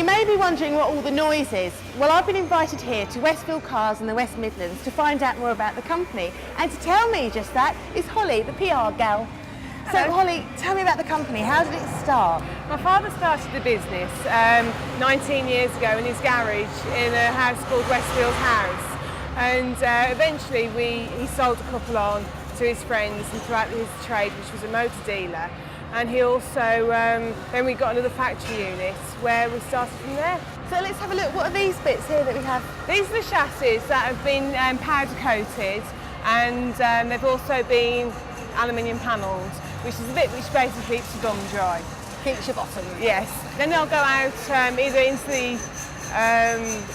you may be wondering what all the noise is. Well, I've been invited here to Westfield Cars in the West Midlands to find out more about the company. And to tell me just that is Holly, the PR gal. So Holly, tell me about the company. How did it start? My father started the business 19 years ago in his garage in a house called Westfield House. And eventually he sold a couple on to his friends and throughout his trade, which was a motor dealer. And he also, then we got another factory unit where we started from there. So let's have a look. What are these bits here that we have? These are the chassis that have been powder coated, and they've also been aluminium panelled, which is a bit which basically keeps the gum dry. Keeps your bottom. Yes. Then they'll go out either into the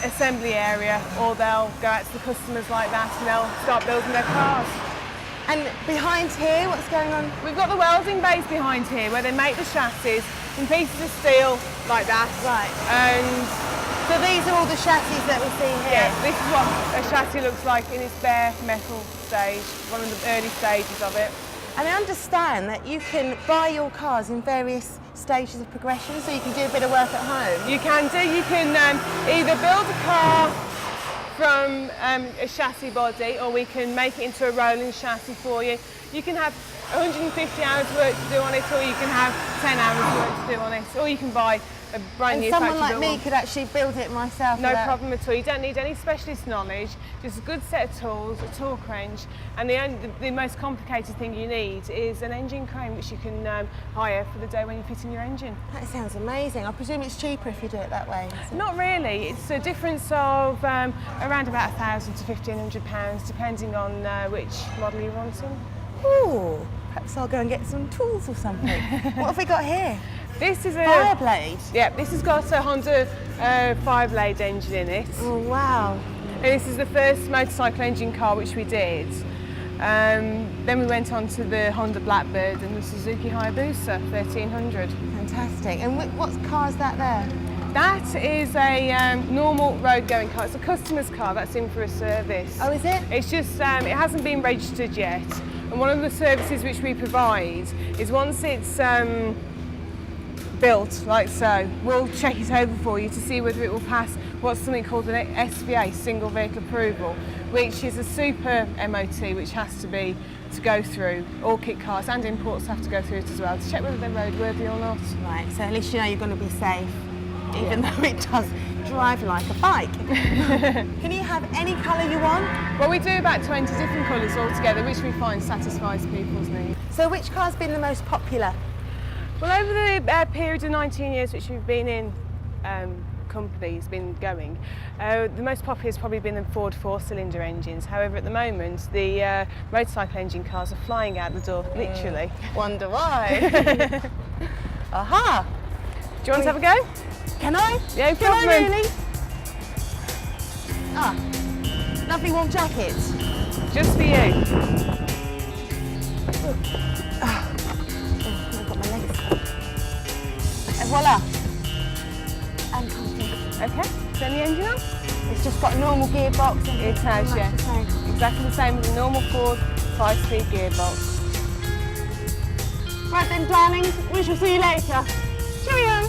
assembly area, or they'll go out to the customers like that and they'll start building their cars. And behind here, what's going on? We've got the welding base behind here where they make the chassis in pieces of steel like that. Right. And so these are all the chassis that we see here? Yeah, this is what a chassis looks like in its bare metal stage, one of the early stages of it. And I understand that you can buy your cars in various stages of progression, so you can do a bit of work at home. You can do. You can either build a car from a chassis body, or we can make it into a rolling chassis for you. You can have 150 hours work to do on it, or you can have 10 hours work to do on it, or you can buy a brand new factory built one. And someone like me one. could actually build it myself. No problem at all. You don't need any specialist knowledge, just a good set of tools, a torque wrench, and the most complicated thing you need is an engine crane which you can hire for the day when you're fitting your engine. That sounds amazing. I presume it's cheaper if you do it that way. Not really. It's a difference of around about £1,000 to £1,500, depending on which model you're wanting. Ooh, perhaps I'll go and get some tools or something. What have we got here? This is a Fireblade. Yeah, this has got a Honda 5-blade engine in it. Oh wow! And this is the first motorcycle engine car which we did. Then we went on to the Honda Blackbird and the Suzuki Hayabusa 1300. Fantastic. And what car is that there? That is a normal road-going car. It's a customer's car that's in for a service. Oh, is it? It's just it hasn't been registered yet. And one of the services which we provide is once it's built like so, we'll check it over for you to see whether it will pass what's something called an SVA, single vehicle approval, which is a super MOT which has to go through. All kit cars and imports have to go through it as well to check whether they're roadworthy or not. Right, so at least you know you're going to be safe, even though it does drive like a bike. Can you have any colour you want? Well, we do about 20 different colours altogether, which we find satisfies people's needs. So which car's been the most popular? Well, over the period of 19 years which we've been in company's been going, the most popular has probably been the Ford 4-cylinder engines. However, at the moment, the motorcycle engine cars are flying out the door, literally. Wonder why? Aha! Do you want to have a go? Can I? Yeah, Can I really? Ah, lovely warm jacket. Just for you. And voila! And comfy. Okay, turn the engine on. It's just got a normal gearbox. And it has, yeah. Exactly the same as a normal Ford 5-speed gearbox. Right then, darlings, we shall see you later. Cheerio!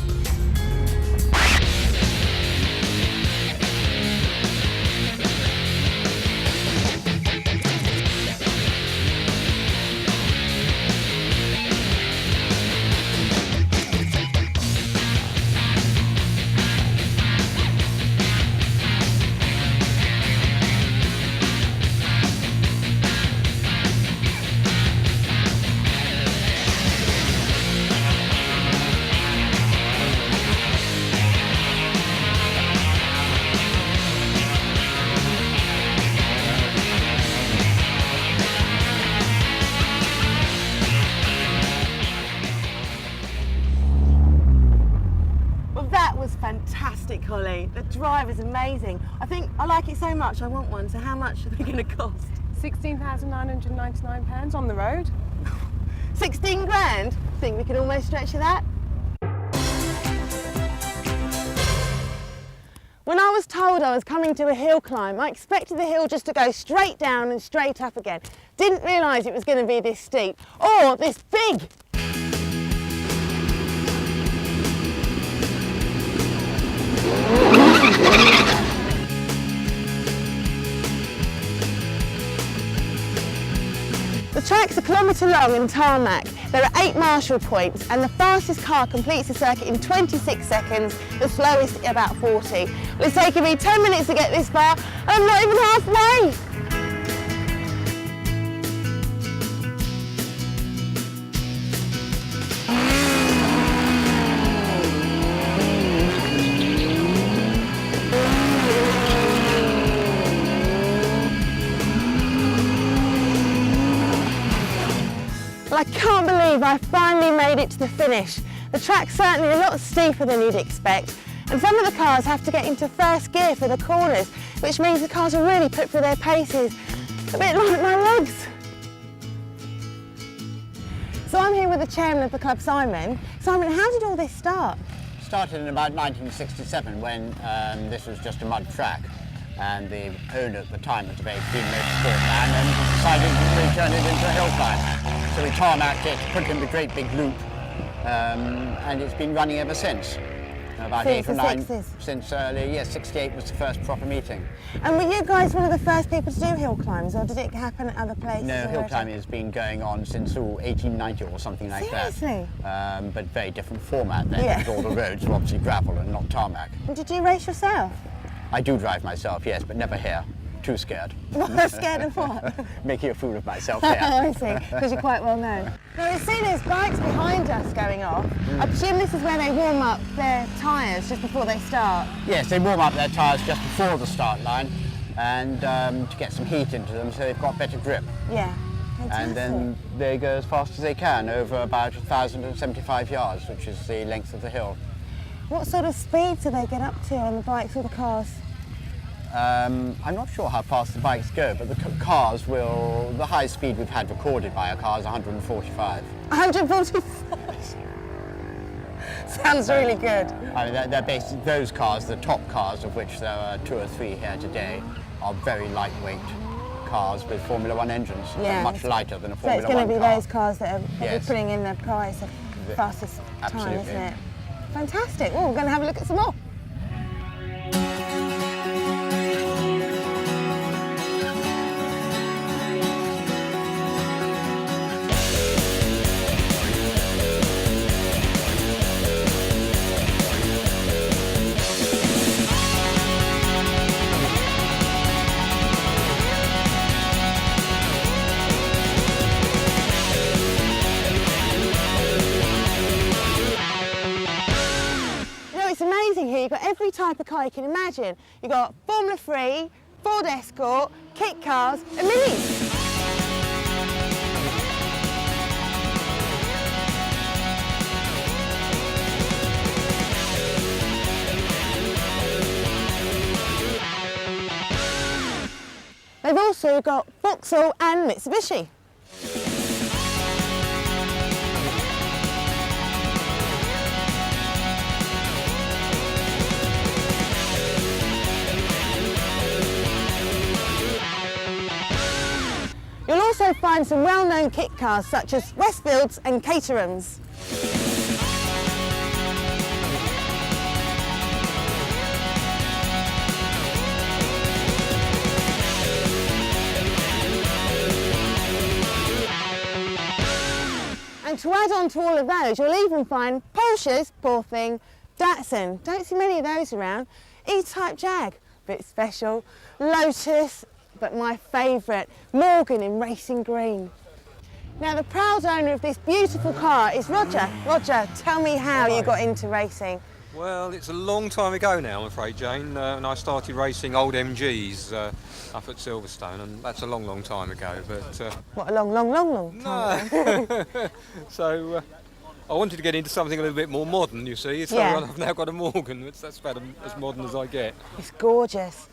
Fantastic, Holly. The drive is amazing. I think I like it so much I want one. So how much are they going to cost? £16,999 on the road. 16 grand? I think we can almost stretch to that. When I was told I was coming to a hill climb, I expected the hill just to go straight down and straight up again. Didn't realise it was going to be this steep or this big. The track's a kilometre long and tarmac. There are 8 marshal points and the fastest car completes the circuit in 26 seconds, the slowest about 40. Well, it's taken me 10 minutes to get this far and I'm not even halfway. I can't believe I finally made it to the finish. The track's certainly a lot steeper than you'd expect, and some of the cars have to get into first gear for the corners, which means the cars are really put through their paces, a bit like my legs. So I'm here with the chairman of the club, Simon. Simon, how did all this start? It started in about 1967 when this was just a mud track. And the owner at the time was a very keen motorsport man and decided to turn it into a hill climb. So we tarmacked it, put it in the great big loop, and it's been running ever since. About Since 8 or the 9, 60s? since early, yes, 68 was the first proper meeting. And were you guys one of the first people to do hill climbs, or did it happen at other places? No, hill already? climbing has been going on since 1890 or something like Seriously? that. But very different format then, Yeah. because all the roads were obviously gravel and not tarmac. And did you race yourself? I do drive myself, yes, but never here. Too scared. What, scared of what? Making a fool of myself Oh, here. I see, because you're quite well known. Now, we see there's bikes behind us going off. I presume this is where they warm up their tyres just before they start. Yes, they warm up their tyres just before the start line and to get some heat into them so they've got better grip. Yeah, fantastic. And then they go as fast as they can over about 1,075 yards, which is the length of the hill. What sort of speeds do they get up to on the bikes or the cars? I'm not sure how fast the bikes go, but the cars will, the high speed we've had recorded by a car is 145. 145? Sounds really good. I mean, they're basically, those cars, the top cars, of which there are 2 or 3 here today, are very lightweight cars with Formula 1 engines, Yeah. much lighter than a So Formula 1 it's going to be car. those cars that are Yes. putting in the price of fastest time, Absolutely. isn't it? Fantastic. Well, we're going to have a look at some more. It's amazing here. You've got every type of car you can imagine. You've got Formula 3, Ford Escort, kit cars and minis. They've also got Vauxhall and Mitsubishi. You'll also find some well-known kit cars such as Westfields and Caterhams. And to add on to all of those, you'll even find Porsches, poor thing, Datsun, don't see many of those around, E-Type Jag, bit special, Lotus, but my favourite, Morgan in racing green. Now the proud owner of this beautiful car is Roger. Roger, tell me how you got into racing. Well, it's a long time ago now, I'm afraid, Jane, and I started racing old MGs up at Silverstone, and that's a long, long time ago. But What a long, long, long, long time ago. so I wanted to get into something a little bit more modern, you see. So Yeah. I've now got a Morgan. That's about as modern as I get. It's gorgeous.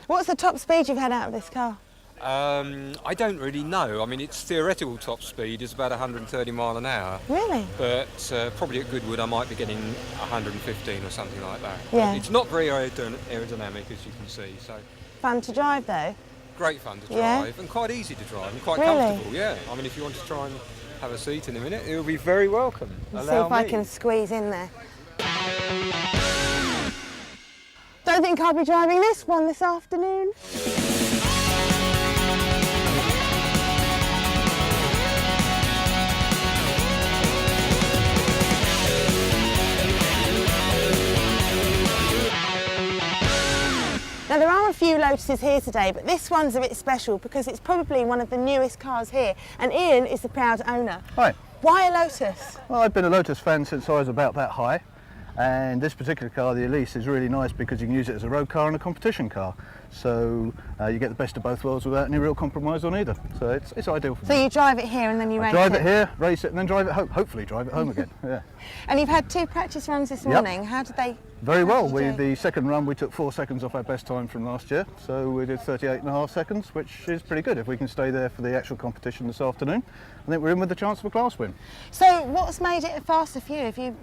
What's the top speed you've had out of this car? I don't really know. I mean, its theoretical top speed is about 130 mile an hour. Really? But probably at Goodwood I might be getting 115 or something like that. Yeah. But it's not very aerodynamic, as you can see. So Fun to drive though. great fun to drive, Yeah. and quite easy to drive and quite Really? comfortable. Yeah. I mean, if you want to try and have a seat in a minute, you'll be very welcome. Let's see Allow if I me. can squeeze in there. Don't think I'll be driving this one this afternoon. Lotus is here today, but this one's a bit special because it's probably one of the newest cars here, and Ian is the proud owner. Hi. Why a Lotus? Well, I've been a Lotus fan since I was about that high, and this particular car, the Elise, is really nice because you can use it as a road car and a competition car. So you get the best of both worlds without any real compromise on either. So it's ideal for me. So you drive it here and then you race it? Drive it here, race it, and then drive it home. Hopefully drive it home again. Yeah. And you've had 2 practice runs this morning. How did they? Very well. How did you do? The second run we took 4 seconds off our best time from last year, so we did 38.5 seconds, which is pretty good. If we can stay there for the actual competition this afternoon, I think we're in with the chance of a class win. So what's made it faster for you? Have you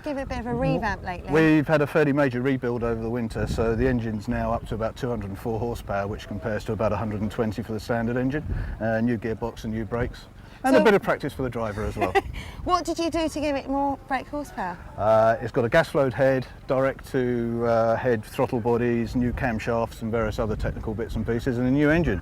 given it a bit of a revamp lately? We've had a fairly major rebuild over the winter, so the engine's now up to about 204 horsepower, which compares to about 120 for the standard engine. New gearbox and new brakes. And a bit of practice for the driver as well. What did you do to give it more brake horsepower? It's got a gas flowed head, direct to head throttle bodies, new camshafts and various other technical bits and pieces, and a new engine.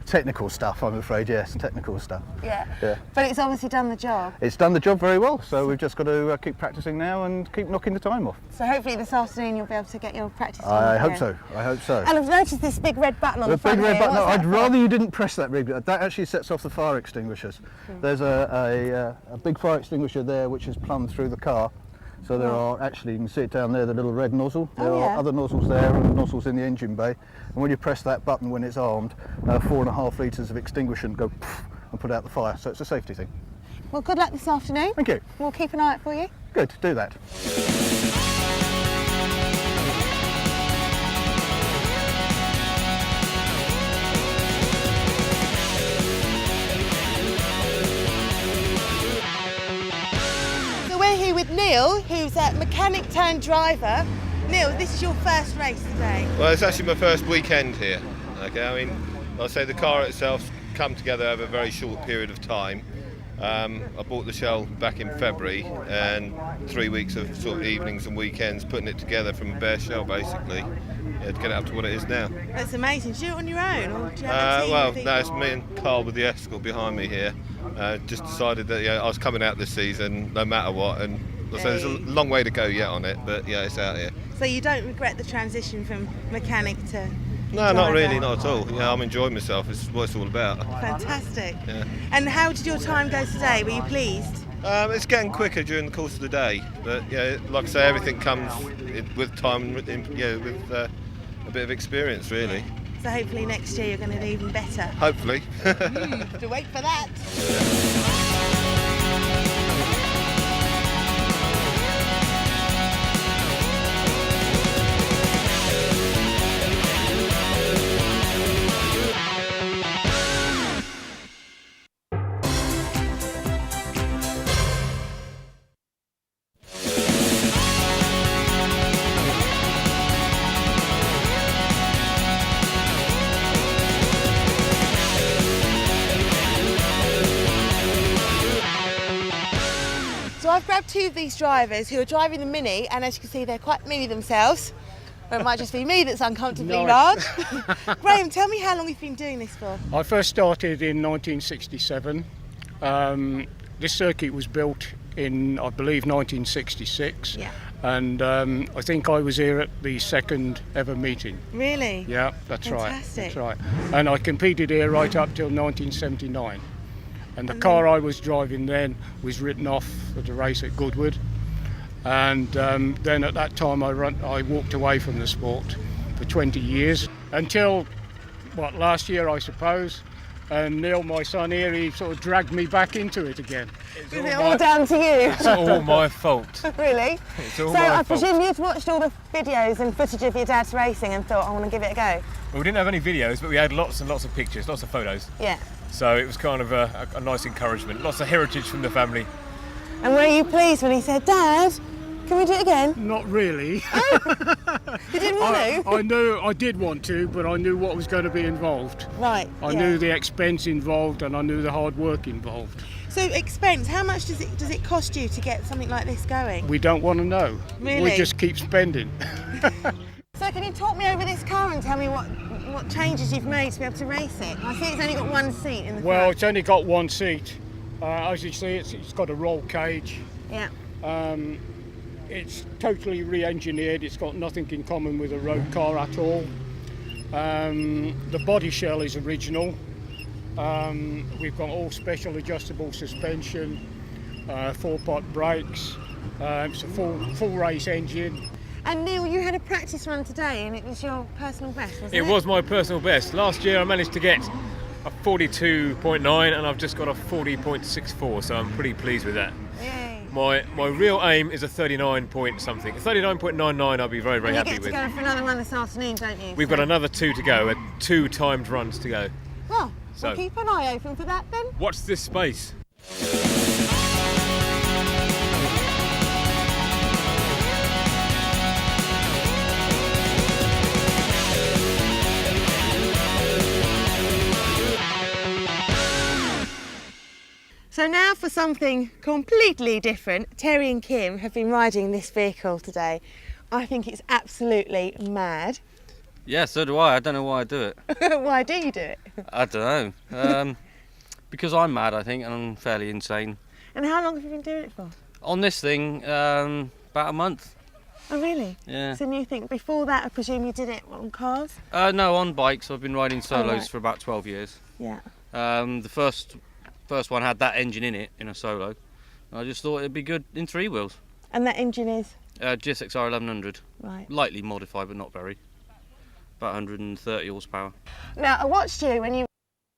Technical stuff, I'm afraid, yes, technical stuff. Yeah. Yeah. But it's obviously done the job. It's done the job very well, so we've just got to keep practicing now and keep knocking the time off. So hopefully this afternoon you'll be able to get your practice on. I hope so, I hope so. And I've noticed this big red button on the front big red here. button. What's I'd that for? rather you didn't press that red button. That actually sets off the fire extinguishers. There's a big fire extinguisher there which is plumbed through the car. So there are actually, you can see it down there, the little red nozzle. There are other nozzles there and nozzles in the engine bay. And when you press that button when it's armed, 4.5 litres of extinguishant go poof and put out the fire. So it's a safety thing. Well, good luck this afternoon. Thank you. We'll keep an eye out for you. Good, do that. With Neil, who's a mechanic turned driver. Neil, this is your first race today. Well, it's actually my first weekend here. Okay, I mean, I'll say the car itself's come together over a very short period of time. I bought the shell back in February, and 3 weeks of sort of evenings and weekends putting it together from a bare shell, basically, to get it up to what it is now. That's amazing. Did you do it on your own, or do you have a team well, of no, it's me and Carl with the escort behind me here. Just decided that I was coming out this season no matter what, and so there's a long way to go yet on it, but yeah, it's out here. So you don't regret the transition from mechanic to No, not really, not at all. Yeah, I'm enjoying myself. It's what it's all about. Fantastic. Yeah. And how did your time go today? Were you pleased? It's getting quicker during the course of the day, but yeah, like I say, everything comes with time, with a bit of experience, really. So hopefully next year you're going to do even better. Hopefully. Have to wait for that. So I've grabbed 2 of these drivers who are driving the Mini, and as you can see they're quite mini themselves. Or it might just be me that's uncomfortably large. Graham, tell me how long you've been doing this for. I first started in 1967. This circuit was built in, I believe, 1966. Yeah. And I think I was here at the second ever meeting. Really? Yeah, that's Fantastic. right. That's right. And I competed here right up till 1979. And the car I was driving then was written off at a race at Goodwood. And then at that time I walked away from the sport for 20 years until, last year I suppose. And Neil, my son here, he sort of dragged me back into it again. Is it all down to you? It's all my fault. Really? It's all So my I fault. presume you'd watched all the videos and footage of your dad's racing and thought, I want to give it a go. Well, we didn't have any videos, but we had lots and lots of pictures, lots of photos. Yeah. So it was kind of a nice encouragement, lots of heritage from the family. And were you pleased when he said, Dad, can we do it again? Not really. You didn't want to? I knew I did want to, but I knew what was going to be involved. Right. I knew the expense involved, and I knew the hard work involved. So expense, how much does it cost you to get something like this going? We don't want to know. Really? We just keep spending. So can you talk me over this car and tell me what changes you've made to be able to race it? I see it's only got 1 seat in the Well, front. it's only got 1 seat. As you see, it's got a roll cage. Yeah. It's totally re-engineered. It's got nothing in common with a road car at all. The body shell is original. We've got all special adjustable suspension, 4-pot brakes. It's a full race engine. And Neil, you had a practice run today and it was your personal best, wasn't it? It was my personal best. Last year I managed to get a 42.9 and I've just got a 40.64, so I'm pretty pleased with that. Yay. My real aim is a 39 point something. A 39.99 I'll be very, very happy You get with. to go for another run this afternoon, don't you? We've got another 2 to go, 2 timed runs to go. Well, So- we'll keep an eye open for that then. Watch this space. So now for something completely different. Terry and Kim have been riding this vehicle today. I think it's absolutely mad. Yeah, so do I. I don't know why I do it. Why do you do it? I don't know. Because I'm mad, I think, and I'm fairly insane. And how long have you been doing it for? On this thing, about a month. Oh really? Yeah. So you think before that, I presume you did it on cars? No, on bikes. I've been riding solos right. for about 12 years. Yeah. The first one had that engine in it, in a solo. I just thought it'd be good in 3 wheels. And that engine is? GSXR 1100. Right. Lightly modified, but not very. About 130 horsepower. Now, I watched you when you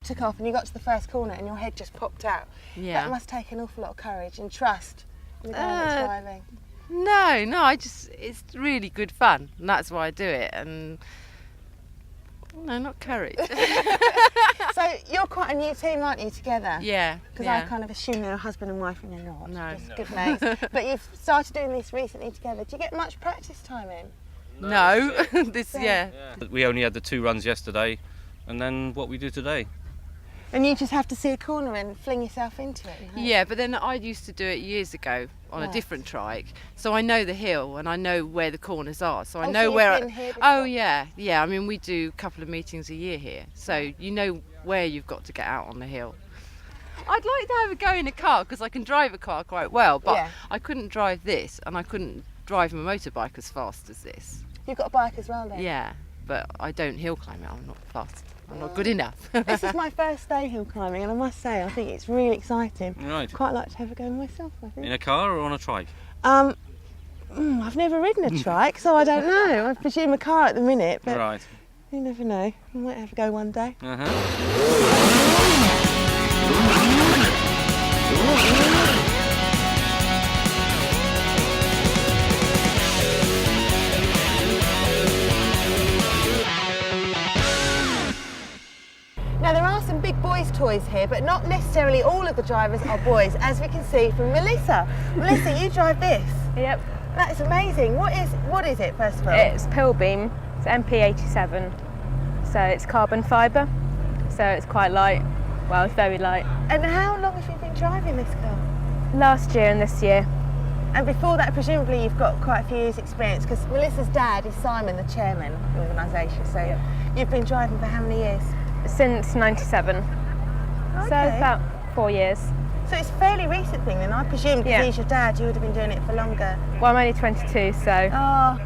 took off and you got to the first corner and your head just popped out. Yeah. That must take an awful lot of courage and trust in the guy that's driving. No, it's really good fun, and that's why I do it. And no, not courage. So you're quite a new team, aren't you, together? Yeah. Because yeah. I kind of assume they're a husband and wife and they're not. No. Just good mates. But you've started doing this recently together. Do you get much practice time in? No, yeah. We only had the 2 runs yesterday, and then what we do today. And you just have to see a corner and fling yourself into it. and hope. Yeah, but then I used to do it years ago on Right. a different trike, so I know the hill and I know where the corners are. So I Oh, know so you've where. been here Oh before? yeah. I mean, we do a couple of meetings a year here, so you know where you've got to get out on the hill. I'd like to have a go in a car because I can drive a car quite well, but Yeah. I couldn't drive this, and I couldn't drive my motorbike as fast as this. You've got a bike as well then? Yeah, but I don't hill climb it. I'm not fast. I'm not good enough. This is my first day hill climbing and I must say I think it's really exciting. Right. Quite like to have a go myself, I think. In a car or on a trike? I've never ridden a trike, so I don't know. I presume a car at the minute, but Right. you never know. I might have a go one day. Now there are some big boys' toys here, but not necessarily all of the drivers are boys, as we can see from Melissa. Melissa, you drive this. Yep. That is amazing. What is it, first of all? It's Pillbeam. It's MP87. So it's carbon fibre. So it's quite light. Well, it's very light. And how long have you been driving this car? Last year and this year. And before that, presumably you've got quite a few years' experience, because Melissa's dad is Simon, the chairman of the organisation. So you've been driving for how many years? Since 97. Okay. So about 4 years. So it's a fairly recent thing then, I presume, because Yeah. he's your dad, you would have been doing it for longer. Well, I'm only 22, so Oh,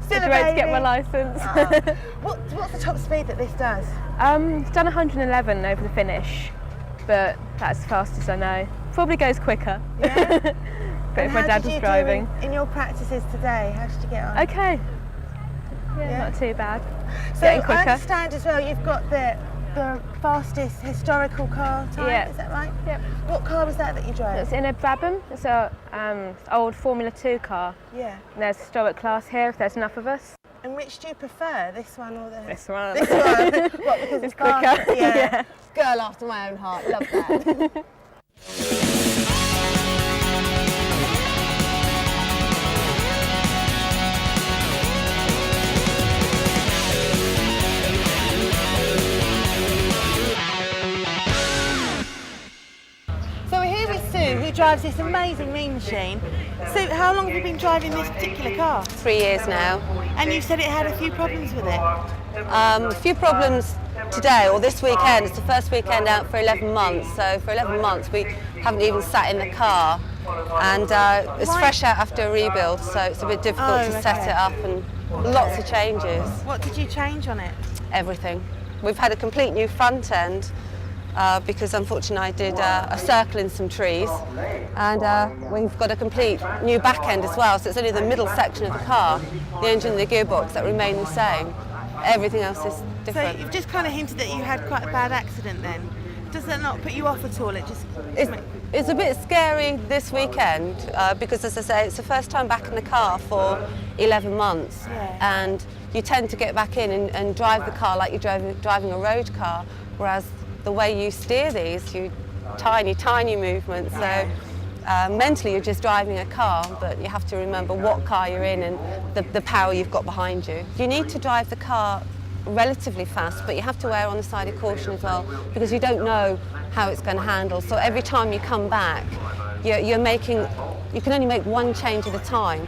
still a ready to baby. get my licence. Oh. What's the top speed that this does? It's done 111 over the finish, but that's the fastest I know. Probably goes quicker. Yeah. But And if my how dad did was you driving. do in your practices today? How did you get on? Okay. Yeah, Yeah. not too bad. So Getting I quicker. understand as well you've got the fastest historical car time, Yeah. is that right? Yep. What car was that you drove? It's in a Brabham. It's a old Formula 2 car. Yeah. And there's historic class here if there's enough of us. And which do you prefer, this one or the... This one. This one? What, because it's quicker. faster? Yeah. Yeah. Girl after my own heart, love that. So we're here with Sue, who drives this amazing mean machine. Sue, how long have you been driving this particular car? 3 years now. And you said it had a few problems with it. A few problems today or this weekend. It's the first weekend out for 11 months. So for 11 months we haven't even sat in the car. And it's fresh out after a rebuild, so it's a bit difficult to set it up and lots of changes. What did you change on it? everything. We've had a complete new front end because unfortunately I did a circle in some trees, and we've got a complete new back end as well, so it's only the middle section of the car, the engine and the gearbox, that remain the same. Everything else is different. So you've just kind of hinted that you had quite a bad accident then. Does that not put you off at all? It's a bit scary this weekend because, as I say, it's the first time back in the car for 11 months, and you tend to get back in and drive the car like you're driving a road car, whereas the way you steer these, you tiny movements. So mentally you're just driving a car, but you have to remember what car you're in and the power you've got behind you. You need to drive the car relatively fast, but you have to err on the side of caution as well, because you don't know how it's going to handle. So every time you come back, you can only make one change at a time.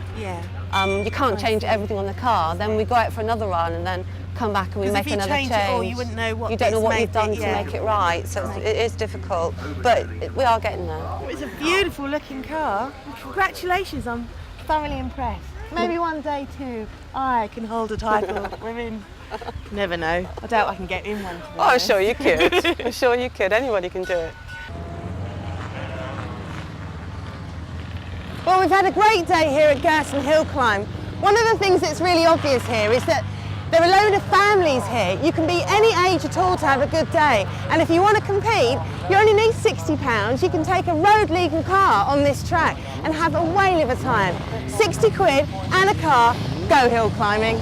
You can't change everything on the car. Then we go out for another run and then come back and we make another change. It all, you wouldn't know what you don't know what you've done to make it right. So it is difficult, but we are getting there. It's a beautiful looking car. Congratulations, I'm thoroughly impressed. Maybe one day too I can hold a title. Never know. I doubt I can get in one. Oh, I'm sure you could. I'm sure you could. Anybody can do it. Well, we've had a great day here at Gurston Hill Climb. One of the things that's really obvious here is that there are a load of families here. You can be any age at all to have a good day. And if you want to compete, you only need £60. You can take a road legal car on this track and have a whale of a time. 60 quid and a car, go hill climbing.